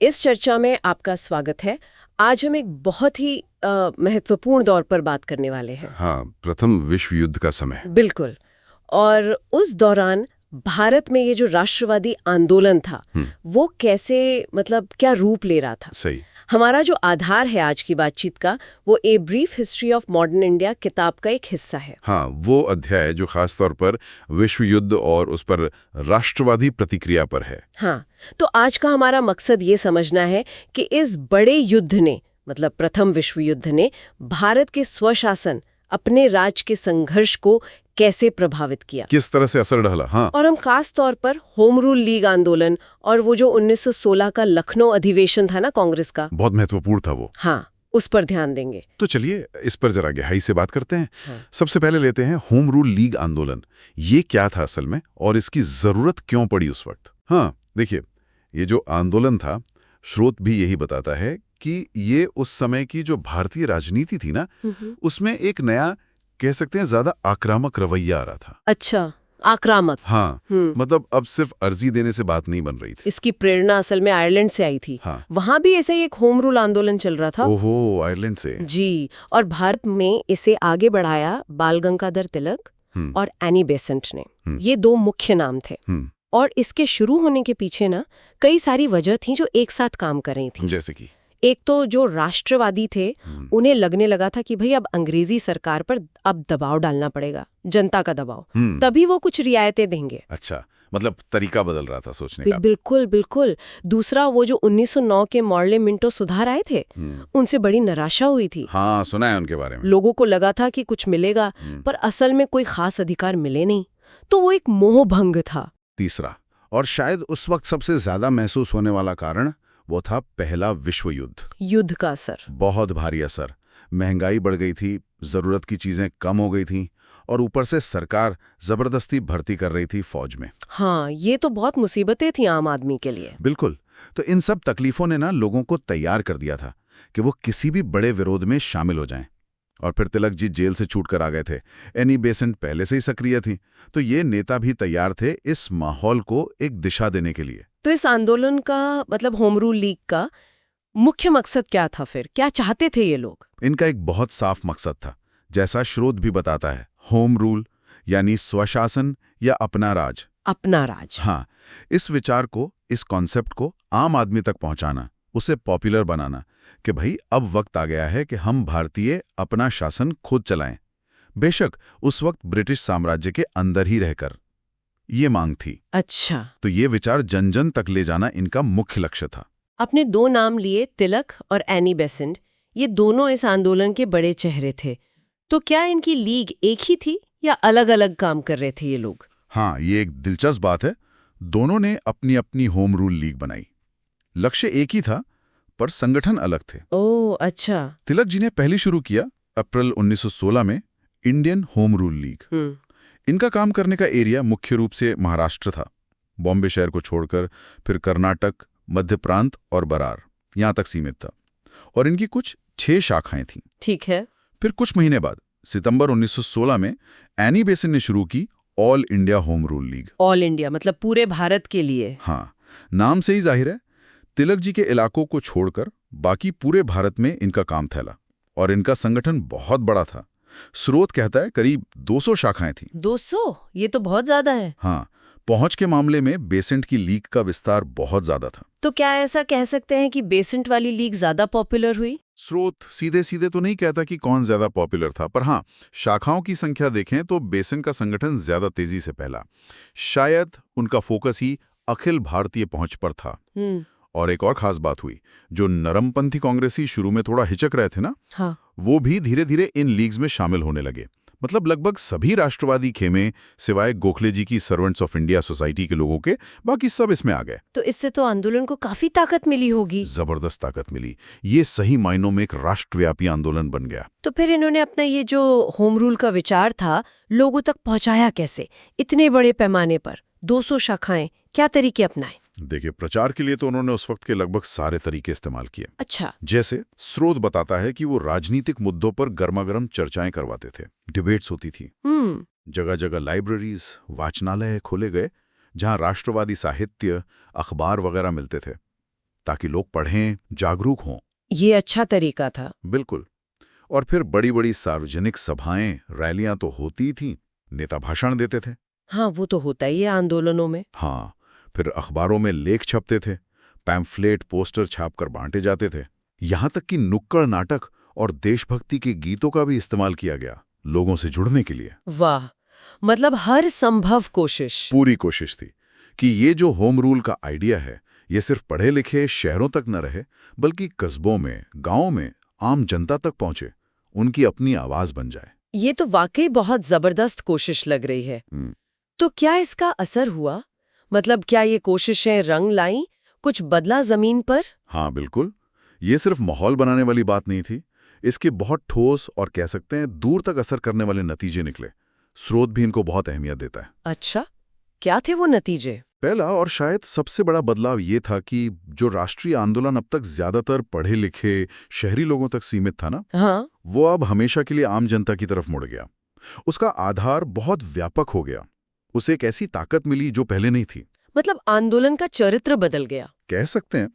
इस चर्चा में आपका स्वागत है। आज हम एक बहुत ही महत्वपूर्ण दौर पर बात करने वाले हैं। हाँ, प्रथम विश्व युद्ध का समय। बिल्कुल। और उस दौरान भारत में ये जो राष्ट्रवादी आंदोलन था वो कैसे क्या रूप ले रहा था। सही। हमारा जो आधार है आज की बातचीत का वो a brief history of modern India किताब का एक हिस्सा है। हाँ, वो अध्याय जो खास तौर पर विश्व युद्ध और उस पर राष्ट्रवादी प्रतिक्रिया पर है। हाँ, तो आज का हमारा मकसद ये समझना है कि इस बड़े युद्ध ने प्रथम विश्व युद्ध ने भारत के स्वशासन अपने राज के संघर्ष को कैसे प्रभावित किया, किस तरह से असर डाला। हाँ। और हम खास तौर पर होम रूल लीग आंदोलन और वो जो 1916 का लखनऊ अधिवेशन था ना कांग्रेस का, बहुत महत्वपूर्ण था वो। हाँ, उस पर ध्यान देंगे। तो चलिए इस पर जरा गहराई से बात करते हैं। हाँ। सबसे पहले लेते हैं होम रूल लीग आंदोलन। ये क्या था असल में और इसकी जरूरत क्यों पड़ी उस वक्त। हाँ देखिए, ये जो आंदोलन था, स्रोत भी यही बताता है कि ये उस समय की जो भारतीय राजनीति थी ना, उसमें एक नया, कह सकते हैं ज्यादा आक्रामक रवैया आ रहा था। अच्छा, आक्रामक। हाँ, मतलब अब सिर्फ अर्जी देने से बात नहीं बन रही थी। इसकी प्रेरणा असल में आयरलैंड से आई थी। हाँ। वहां भी ऐसा ही एक होम रूल आंदोलन चल रहा था। ओहो, आयरलैंड से। जी, और भारत में इसे आगे बढ़ाया बाल गंगाधर तिलक और एनी बेसेंट ने। ये दो मुख्य नाम थे। और इसके शुरू होने के पीछे ना कई सारी वजह थी जो एक साथ काम कर रही थी। जैसे कि एक तो जो राष्ट्रवादी थे उन्हें लगने लगा था कि भाई अब अंग्रेजी सरकार पर अब दबाव डालना पड़ेगा, जनता का दबाव, तभी वो कुछ रियायतें देंगे। अच्छा, मतलब तरीका बदल रहा था सोचने का। बिल्कुल बिल्कुल। दूसरा, वो जो 1909 के मॉर्ले मिंटो सुधार आए थे, उनसे बड़ी निराशा हुई थी। हाँ, सुना है उनके बारे में। लोगों को लगा था कि कुछ मिलेगा, पर असल में कोई खास अधिकार मिले नहीं, तो वो एक मोह भंग था। तीसरा, और शायद उस वक्त सबसे ज्यादा महसूस होने वाला कारण, वो था पहला विश्व युद्ध का असर। बहुत भारी असर। महंगाई बढ़ गई थी, जरूरत की चीजें कम हो गई थीं, और ऊपर से सरकार जबरदस्ती भर्ती कर रही थी फौज में। हाँ, ये तो बहुत मुसीबतें थी आम आदमी के लिए। बिल्कुल। तो इन सब तकलीफों ने ना लोगों को तैयार कर दिया था कि वो किसी भी बड़े विरोध में शामिल हो जाएं। और फिर तिलक जी जेल से छूट कर आ गए थे। एनी बेसेंट पहले से ही सक्रिय थी, तो ये नेता भी तैयार थे इस माहौल को एक दिशा देने के लिए। तो इस आंदोलन का होम रूल लीग का मुख्य मकसद क्या था फिर? क्या चाहते थे ये लोग? इनका एक बहुत साफ मकसद था, जैसा स्रोत भी बताता है। होम रूल यानी स्वशासन या अपना राज। अपना राज। हाँ, इस विचार को, इस कॉन्सेप्ट को आम आदमी तक पहुंचाना, उसे पॉपुलर बनाना कि भाई अब वक्त आ गया है कि हम भारतीय अपना शासन खुद चलाएं, बेशक उस वक्त ब्रिटिश साम्राज्य के अंदर ही रहकर। ये मांग थी। अच्छा, तो ये विचार जन जन तक ले जाना इनका मुख्य लक्ष्य था। आपने दो नाम लिए, तिलक और एनी बेसेंट। ये दोनों इस आंदोलन के बड़े चेहरे थे। तो क्या इनकी लीग एक ही थी या अलग अलग काम कर रहे थे ये लोग? हाँ, ये एक दिलचस्प बात है। दोनों ने अपनी अपनी होम रूल लीग बनाई। लक्ष्य एक ही था, पर संगठन अलग थे। ओह अच्छा। तिलक जी ने पहली शुरू किया अप्रैल 1916 में इंडियन होम रूल लीग। इनका काम करने का एरिया मुख्य रूप से महाराष्ट्र था। बॉम्बे शहर को छोड़कर फिर कर्नाटक, मध्य प्रांत और बरार, यहां तक सीमित था। और इनकी कुछ 6 शाखाएं थीं। ठीक है। फिर कुछ महीने बाद सितंबर 1916 में एनी बेसेंट ने शुरू की all India home rule league. All India मतलब पूरे भारत के लिए? हाँ, नाम से ही जाहिर है, तिलक जी के इलाकों को छोड़कर बाकी पूरे भारत में इनका काम फैला। और इनका संगठन बहुत बड़ा था। स्रोत कहता है करीब 200 शाखाएं थीं। 200? ये तो बहुत ज्यादा है। हाँ, पहुंच के मामले में बेसेंट की लीग का विस्तार बहुत ज्यादा था। तो क्या ऐसा कह सकते हैं कि बेसेंट वाली लीग ज्यादा पॉपुलर हुई? स्रोत सीधे सीधे तो नहीं कहता कि कौन ज्यादा पॉपुलर था, पर हाँ, शाखाओं की संख्या देखें तो बेसेंट का संगठन ज्यादा तेजी से फैला। शायद उनका फोकस ही अखिल भारतीय पहुंच पर था। और एक और खास बात हुई, जो नरमपंथी कांग्रेसी शुरू में थोड़ा हिचक रहे थे ना, हाँ, वो भी धीरे धीरे इन लीग्स में शामिल होने लगे। मतलब लगभग सभी राष्ट्रवादी खेमे, सिवाय गोखले जी की सर्वेंट्स ऑफ इंडिया सोसाइटी के लोगों के, बाकी सब इसमें आ गए। तो इससे तो आंदोलन को काफी ताकत मिली होगी। जबरदस्त ताकत मिली। ये सही मायनों में एक राष्ट्रव्यापी आंदोलन बन गया। तो फिर इन्होंने अपना ये जो होम रूल का विचार था लोगों तक पहुंचाया कैसे, इतने बड़े पैमाने पर? 200 शाखाएं, क्या तरीके अपनाए? देखिए, प्रचार के लिए तो उन्होंने उस वक्त के लगभग सारे तरीके इस्तेमाल किए। अच्छा। जैसे स्रोत बताता है कि वो राजनीतिक मुद्दों पर गर्मागर्म चर्चाएं करवाते थे, डिबेट्स होती थी। जगह जगह लाइब्रेरीज, वाचनालय खोले गए जहां राष्ट्रवादी साहित्य, अखबार वगैरह मिलते थे। ताकि लोग पढ़ें, जागरूक हों। ये अच्छा तरीका था। बिल्कुल। और फिर बड़ी बड़ी सार्वजनिक सभाएं, रैलियां तो होती ही थीं, नेता भाषण देते थे। हाँ, वो तो होता ही है आंदोलनों में। हाँ, फिर अखबारों में लेख छपते थे, पैम्फलेट, पोस्टर छापकर बांटे जाते थे। यहां तक कि नुक्कड़ नाटक और देशभक्ति के गीतों का भी इस्तेमाल किया गया, लोगों से जुड़ने के लिए। वाह, मतलब हर संभव कोशिश। पूरी कोशिश थी कि ये जो होम रूल का आइडिया है, ये सिर्फ पढ़े लिखे शहरों तक न रहे, बल्कि कस्बों में, गांवों में, आम जनता तक पहुंचे, उनकी अपनी आवाज बन जाए। ये तो वाकई बहुत जबरदस्त कोशिश लग रही है। तो क्या इसका असर हुआ? मतलब क्या ये कोशिशें रंग लाईं, कुछ बदला जमीन पर? हाँ बिल्कुल, ये सिर्फ माहौल बनाने वाली बात नहीं थी, इसके बहुत ठोस और कह सकते हैं दूर तक असर करने वाले नतीजे निकले। स्रोत भी इनको बहुत अहमियत देता है। अच्छा, क्या थे वो नतीजे? पहला और शायद सबसे बड़ा बदलाव ये था कि जो राष्ट्रीय आंदोलन अब तक ज्यादातर पढ़े लिखे शहरी लोगों तक सीमित था ना, हाँ, वो अब हमेशा के लिए आम जनता की तरफ मुड़ गया। उसका आधार बहुत व्यापक हो गया, उसे एक ऐसी ताकत मिली जो पहले नहीं थी। मतलब आंदोलन का चरित्र बदल गया। कह सकते हैं।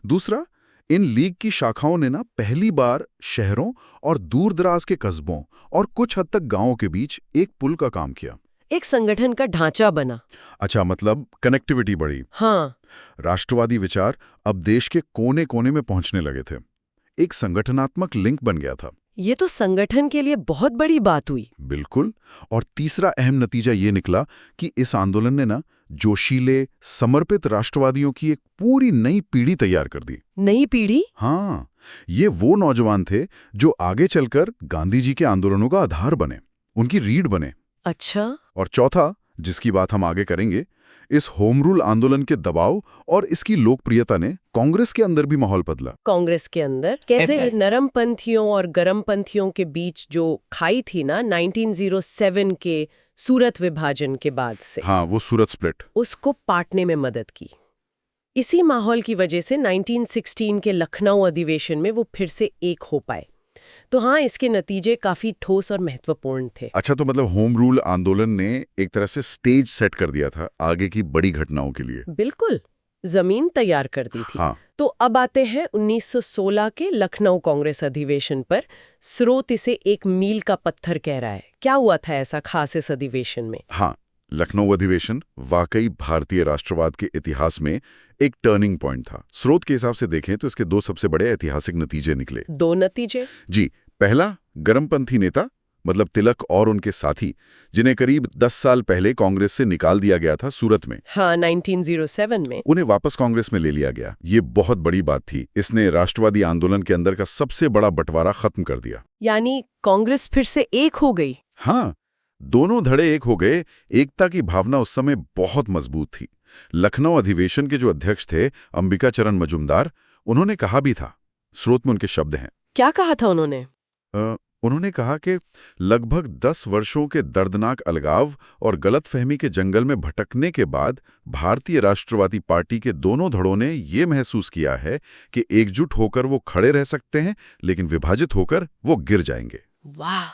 दूसरा, इन लीग की शाखाओं ने ना पहली बार शहरों और दूरदराज के कस्बों और कुछ हद तक गांवों के बीच एक पुल का काम किया। एक संगठन का ढांचा बना। अच्छा, मतलब कनेक्टिविटी बढ़ी। हाँ, राष्ट्रवादी विचार अब देश के कोने कोने में पहुंचने लगे थे। एक संगठनात्मक लिंक बन गया था। ये तो संगठन के लिए बहुत बड़ी बात हुई। बिल्कुल। और तीसरा अहम नतीजा ये निकला कि इस आंदोलन ने ना जोशीले, समर्पित राष्ट्रवादियों की एक पूरी नई पीढ़ी तैयार कर दी। नई पीढ़ी? हाँ, ये वो नौजवान थे जो आगे चलकर गांधी जी के आंदोलनों का आधार बने, उनकी रीढ़ बने। अच्छा। और चौथा, जिसकी बात हम आगे करेंगे, इस होम रूल आंदोलन के दबाव और इसकी लोकप्रियता ने कांग्रेस के अंदर भी माहौल बदला। कांग्रेस के अंदर कैसे? नरम पंथियों और गरम पंथियों के बीच जो खाई थी ना 1907 के सूरत विभाजन के बाद से, हाँ, वो सूरत स्प्लिट, उसको पाटने में मदद की। इसी माहौल की वजह से 1916 के लखनऊ अधिवेशन में वो फिर से एक हो पाए। तो हाँ, इसके नतीजे काफी ठोस और महत्वपूर्ण थे। अच्छा, तो मतलब होम रूल आंदोलन ने एक तरह से स्टेज सेट कर दिया था आगे की बड़ी घटनाओं के लिए। बिल्कुल, जमीन तैयार कर दी थी। हाँ। तो अब आते हैं 1916 के लखनऊ कांग्रेस अधिवेशन पर। स्रोत इसे एक मील का पत्थर कह रहा है। क्या हुआ था ऐसा खास इस अधिवेशन में? हाँ, लखनऊ अधिवेशन वाकई भारतीय राष्ट्रवाद के इतिहास में एक टर्निंग पॉइंट था। स्रोत के हिसाब से देखें तो इसके दो सबसे बड़े ऐतिहासिक नतीजे निकले। दो नतीजे? जी। पहला, गरमपंथी नेता मतलब तिलक और उनके साथी, जिन्हें करीब 10 साल पहले कांग्रेस से निकाल दिया गया था सूरत में। हाँ, 1907 में। उन्हें वापस कांग्रेस में ले लिया गया। ये बहुत बड़ी बात थी। इसने राष्ट्रवादी आंदोलन के अंदर का सबसे बड़ा बंटवारा खत्म कर दिया। यानी कांग्रेस फिर से एक हो गई। हाँ, दोनों धड़े एक हो गए। एकता की भावना उस समय बहुत मजबूत थी। लखनऊ अधिवेशन के जो अध्यक्ष थे, अंबिका चरण मजुमदार, उन्होंने कहा भी था, स्रोत में उनके शब्द हैं। क्या कहा था उन्होंने? उन्होंने कहा कि लगभग 10 वर्षों के दर्दनाक अलगाव और गलतफहमी के जंगल में भटकने के बाद भारतीय राष्ट्रवादी पार्टी के दोनों धड़ों ने ये महसूस किया है कि एकजुट होकर वो खड़े रह सकते हैं, लेकिन विभाजित होकर वो गिर जाएंगे। वाह,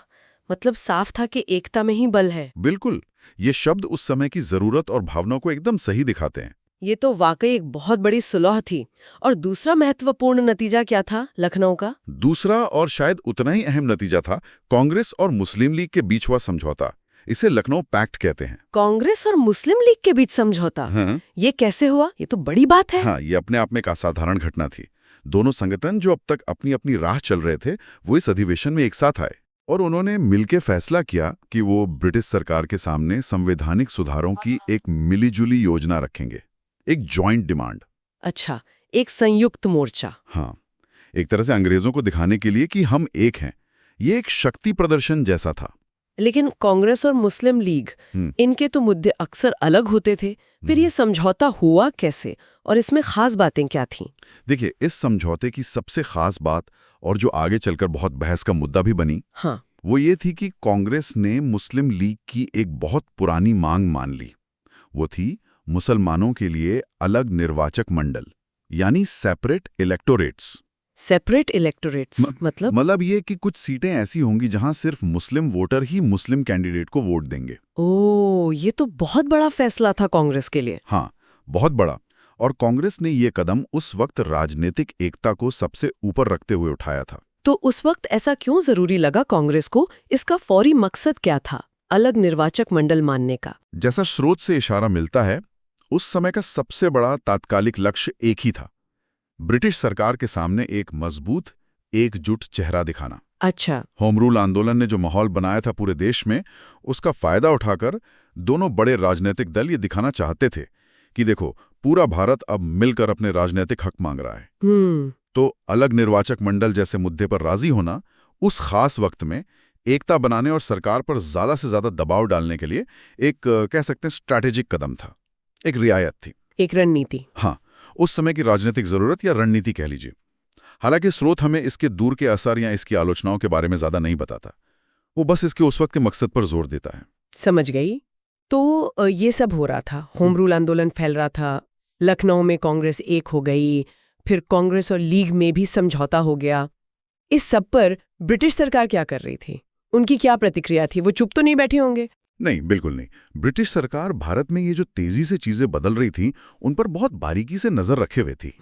मतलब साफ था कि एकता में ही बल है। बिल्कुल, ये शब्द उस समय की जरूरत और भावना को एकदम सही दिखाते हैं। ये तो वाकई एक बहुत बड़ी सुलह थी। और दूसरा महत्वपूर्ण नतीजा क्या था लखनऊ का? दूसरा और शायद उतना ही अहम नतीजा था कांग्रेस और मुस्लिम लीग के बीच हुआ समझौता। इसे लखनऊ पैक्ट कहते हैं। कांग्रेस और मुस्लिम लीग के बीच समझौता? हाँ। ये कैसे हुआ? ये तो बड़ी बात है। हाँ, ये अपने आप में एक असाधारण घटना थी। दोनों संगठन जो अब तक अपनी अपनी राह चल रहे थे, वो इस अधिवेशन में एक साथ आए और उन्होंने मिलकर फैसला किया कि वो ब्रिटिश सरकार के सामने संवैधानिक सुधारों की एक मिलीजुली योजना रखेंगे, एक जॉइंट डिमांड। अच्छा, एक संयुक्त मोर्चा। हाँ, एक तरह से अंग्रेजों को दिखाने के लिए कि हम एक हैं। ये एक शक्ति प्रदर्शन जैसा था। लेकिन कांग्रेस और मुस्लिम लीग, इनके तो मुद्दे अक्सर अलग होते थे। फिर ये समझौता हुआ कैसे और इसमें खास बातें क्या थीं? देखिए, इस समझौते की सबसे खास बात, और जो आगे चलकर बहुत बहस का मुद्दा भी बनी, हाँ, वो ये थी कि कांग्रेस ने मुस्लिम लीग की एक बहुत पुरानी मांग मान ली। वो थी मुसलमानों के लिए अलग निर्वाचक मंडल, यानी सेपरेट इलेक्टोरेट्स। सेपरेट इलेक्टोरेट्स मतलब ये कि कुछ सीटें ऐसी होंगी जहां सिर्फ मुस्लिम वोटर ही मुस्लिम कैंडिडेट को वोट देंगे। ओह, ये तो बहुत बड़ा फैसला था कांग्रेस के लिए। हाँ, बहुत बड़ा। और कांग्रेस ने ये कदम उस वक्त राजनीतिक एकता को सबसे ऊपर रखते हुए उठाया था। तो उस वक्त ऐसा क्यों जरूरी लगा कांग्रेस को? इसका फौरी मकसद क्या था अलग निर्वाचक मंडल मानने का? जैसा स्रोत से इशारा मिलता है, उस समय का सबसे बड़ा तात्कालिक लक्ष्य एक ही था, ब्रिटिश सरकार के सामने एक मजबूत, एकजुट चेहरा दिखाना। अच्छा। होम रूल आंदोलन ने जो माहौल बनाया था पूरे देश में, उसका फायदा उठाकर दोनों बड़े राजनीतिक दल ये दिखाना चाहते थे कि देखो, पूरा भारत अब मिलकर अपने राजनीतिक हक मांग रहा है। तो अलग निर्वाचक मंडल जैसे मुद्दे पर राजी होना उस खास वक्त में एकता बनाने और सरकार पर ज्यादा से ज्यादा दबाव डालने के लिए एक कह सकते हैं स्ट्रैटेजिक कदम था, एक रियायत थी, एक रणनीति। हाँ, उस समय की राजनीतिक जरूरत या रणनीति कह लीजिए। हालांकि स्रोत हमें इसके दूर के असर या इसकी आलोचनाओं के बारे में ज्यादा नहीं बताता, वो बस इसके उस वक्त के मकसद पर जोर देता है। समझ गई। तो ये सब हो रहा था, होम रूल आंदोलन फैल रहा था, लखनऊ में कांग्रेस एक हो गई, फिर कांग्रेस और लीग में भी समझौता हो गया। इस सब पर ब्रिटिश सरकार क्या कर रही थी? उनकी क्या प्रतिक्रिया थी? वो चुप तो नहीं बैठे होंगे? नहीं, बिल्कुल नहीं। ब्रिटिश सरकार भारत में ये जो तेजी से चीजें बदल रही थी, उन पर बहुत बारीकी से नजर रखे हुए थी।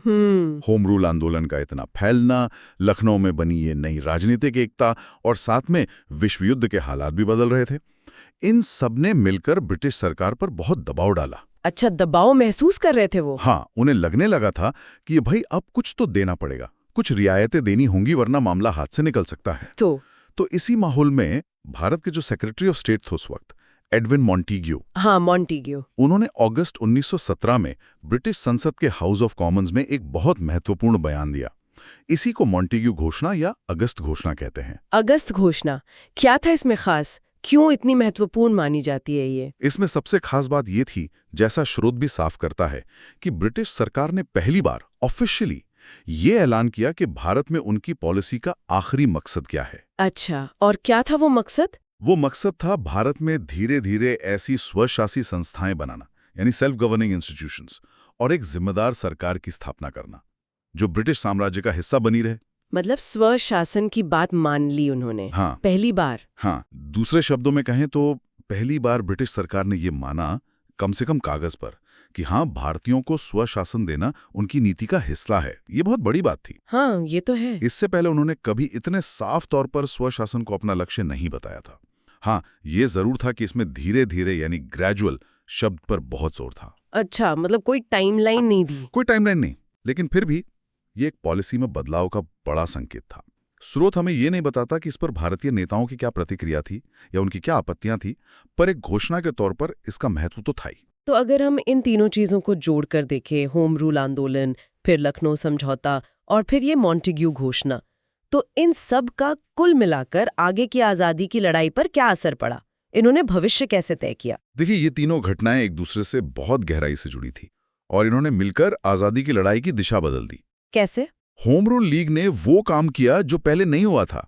होम रूल आंदोलन का इतना फैलना, लखनऊ में बनी ये नई राजनीतिक एकता और साथ में विश्व युद्ध के हालात भी बदल रहे थे, इन सब ने मिलकर ब्रिटिश सरकार पर बहुत दबाव डाला। अच्छा, दबाव महसूस कर रहे थे वो? हाँ, उन्हें लगने लगा था कि भाई अब कुछ तो देना पड़ेगा, कुछ रियायतें देनी होंगी, वरना मामला हाथ से निकल सकता है। तो इसी माहौल में भारत के जो सेक्रेटरी ऑफ स्टेट थे उस वक्त, एडविन मॉन्टेग्यू, हाँ मॉन्टेग्यू, उन्होंने अगस्त 1917 में ब्रिटिश संसद के हाउस ऑफ कॉमन्स में एक बहुत महत्वपूर्ण बयान दिया। इसी को मॉन्टेग्यू घोषणा या अगस्त घोषणा कहते हैं। अगस्त घोषणा क्या था इसमें खास? क्यों इतनी महत्वपूर्ण मानी जाती है ये? इसमें सबसे खास बात ये थी, जैसा स्रोत भी साफ करता है, कि ब्रिटिश सरकार ने पहली बार ऑफिशियली ये ऐलान किया कि भारत में उनकी पॉलिसी का आखिरी मकसद क्या है। अच्छा, और क्या था वो मकसद? वो मकसद था भारत में धीरे धीरे ऐसी स्वशासी संस्थाएं बनाना, यानी सेल्फ गवर्निंग इंस्टीट्यूशंस, और एक जिम्मेदार सरकार की स्थापना करना जो ब्रिटिश साम्राज्य का हिस्सा बनी रहे। मतलब स्वशासन की बात मान ली उन्होंने। हाँ, पहली बार। हाँ, दूसरे शब्दों में कहें तो पहली बार ब्रिटिश सरकार ने ये माना, कम से कम कागज पर, कि हाँ, भारतीयों को स्वशासन देना उनकी नीति का हिस्सा है। ये बहुत बड़ी बात थी। हाँ, ये तो है। इससे पहले उन्होंने कभी इतने साफ तौर पर स्वशासन को अपना लक्ष्य नहीं बताया था। हाँ, ये जरूर था कि इसमें धीरे धीरे यानी ग्रेजुअल शब्द पर बहुत जोर था। अच्छा, मतलब कोई टाइमलाइन नहीं दी? कोई टाइमलाइन नहीं, लेकिन फिर भी ये एक पॉलिसी में बदलाव का बड़ा संकेत था। स्रोत हमें ये नहीं बताता कि इस पर भारतीय नेताओं की क्या प्रतिक्रिया थी या उनकी क्या आपत्तियां थी, पर एक घोषणा के तौर पर इसका महत्व तो था ही। तो अगर हम इन तीनों चीजों को जोड़कर देखें, होम रूल आंदोलन, फिर लखनऊ समझौता और फिर ये मॉन्टेग्यू घोषणा, तो इन सब का कुल मिलाकर आगे की आजादी की लड़ाई पर क्या असर पड़ा? इन्होंने भविष्य कैसे तय किया? देखिए, ये तीनों घटनाएं एक दूसरे से बहुत गहराई से जुड़ी थी और इन्होंने मिलकर आजादी की लड़ाई की दिशा बदल दी। कैसे? होम रूल लीग ने वो काम किया जो पहले नहीं हुआ था।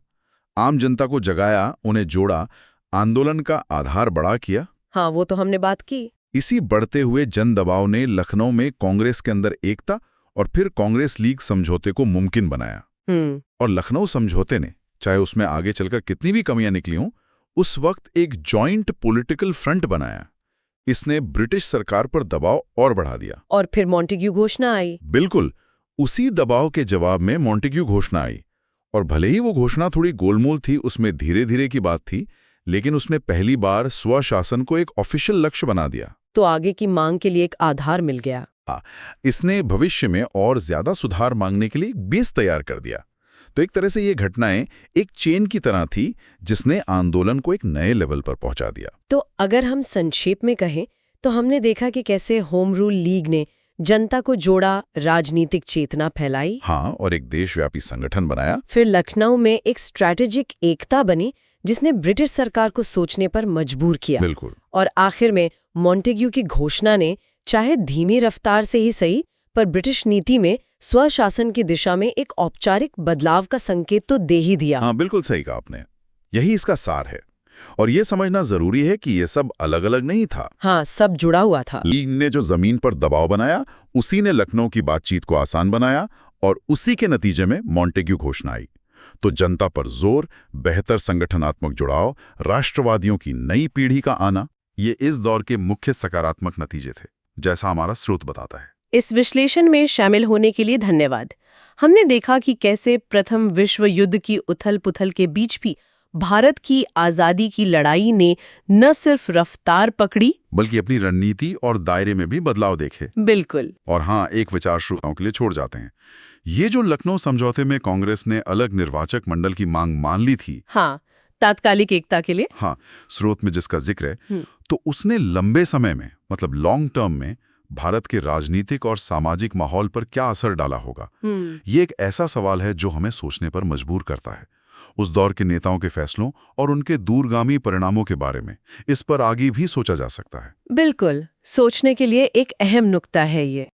आम जनता को जगाया, उन्हें जोड़ा, आंदोलन का आधार बड़ा किया। हाँ, वो तो हमने बात की। इसी बढ़ते हुए जन दबाव ने लखनऊ में कांग्रेस के अंदर एकता और फिर कांग्रेस लीग समझौते को मुमकिन बनाया। और लखनऊ समझौते ने, चाहे उसमें आगे चलकर कितनी भी कमियां निकली हों, उस वक्त एक जॉइंट पॉलिटिकल फ्रंट बनाया। इसने ब्रिटिश सरकार पर दबाव और बढ़ा दिया। और फिर मॉन्टेग्यू घोषणा आई। बिल्कुल, उसी दबाव के जवाब में मॉन्टेग्यू घोषणा आई। और भले ही वो घोषणा थोड़ी गोलमोल थी, उसमें धीरे धीरे की बात थी, लेकिन उसने पहली बार स्वशासन को एक ऑफिशियल लक्ष्य बना दिया। तो आगे की मांग के लिए एक आधार मिल गया। इसने भविष्य में और ज्यादा सुधार मांगने के लिए एक बेस तैयार कर दिया। तो एक तरह से ये घटनाएं एक चेन की तरह थी जिसने आंदोलन को एक नए लेवल पर पहुंचा दिया। तो अगर हम संक्षेप में कहें तो हमने देखा कि कैसे होम रूल लीग ने जनता को जोड़ा, राजनीतिक चेतना फैलाई, हाँ, और एक देशव्यापी संगठन बनाया। फिर लखनऊ में एक स्ट्रैटेजिक एकता बनी जिसने ब्रिटिश सरकार को सोचने पर मजबूर किया। बिल्कुल। और आखिर में मॉन्टेग्यू की घोषणा ने, चाहे धीमी रफ्तार से ही सही, पर ब्रिटिश नीति में स्वशासन की दिशा में एक औपचारिक बदलाव का संकेत तो दे ही दिया। हाँ, बिल्कुल सही कहा आपने। यही इसका सार है। और ये समझना जरूरी है कि ये सब अलग अलग नहीं था। हाँ, सब जुड़ा हुआ था। लीग ने जो जमीन पर दबाव बनाया, उसी ने लखनऊ की बातचीत को आसान बनाया और उसी के नतीजे में मॉन्टेग्यू घोषणा आई। तो जनता पर जोर, बेहतर संगठनात्मक जुड़ाव, राष्ट्रवादियों की नई पीढ़ी का आना, ये इस दौर के मुख्य सकारात्मक नतीजे थे, जैसा हमारा स्रोत बताता है। इस विश्लेषण में शामिल होने के लिए धन्यवाद। हमने देखा कि कैसे प्रथम विश्व युद्ध की उथल-पुथल के बीच भी भारत की आज़ादी की लड़ाई ने न सिर्फ रफ्तार पकड़ी, बल्कि अपनी रणनीति और दायरे में भी बदलाव देखे। बिल्कुल। और हाँ, एक विचार श्रोताओं के लिए छोड़ जाते हैं। ये जो लखनऊ समझौते में कांग्रेस ने अलग निर्वाचक मंडल की मांग मान ली थी, हाँ, तात्कालिक एकता के लिए। हाँ, स्रोत में जिसका जिक्र है, तो उसने लंबे समय में, मतलब लॉन्ग टर्म में, भारत के राजनीतिक और सामाजिक माहौल पर क्या असर डाला होगा? ये एक ऐसा सवाल है जो हमें सोचने पर मजबूर करता है। उस दौर के नेताओं के फैसलों और उनके दूरगामी परिणामों के बारे में इस पर आगे भी सोचा जा सकता है। बिल्कुल, सोचने के लिए एक अहम नुक्ता है ये।